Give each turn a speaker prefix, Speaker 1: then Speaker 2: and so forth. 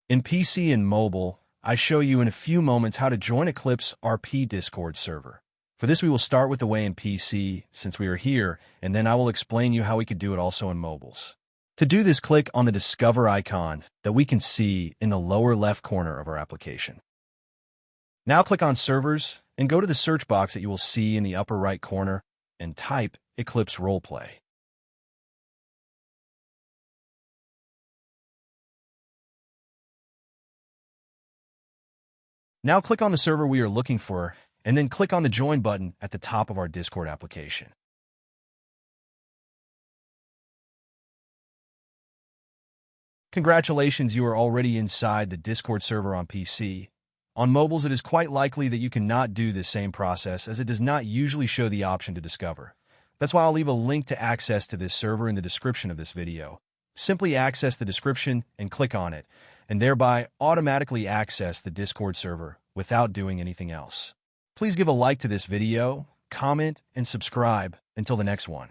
Speaker 1: In PC and mobile, I show you in a few moments how to join Eclipse RP Discord server. For this, we will start with the way in PC, since we are here, and then I will explain you how we could do it also in mobiles. To do this, click on the Discover icon that we can see in the lower left corner of our application. Now click on Servers and go to the search box that you will see in the upper right corner and type Eclipse Roleplay. Now click on the server we are looking for and then click on the Join button at the top of our Discord application. Congratulations, you are already inside the Discord server on PC. On mobiles, it is quite likely that you cannot do this same process as it does not usually show the option to discover. That's why I'll leave a link to access to this server in the description of this video. Simply access the description and click on it, and thereby automatically access the Discord server without doing anything else. Please give a like to this video, comment, and subscribe. Until the next one.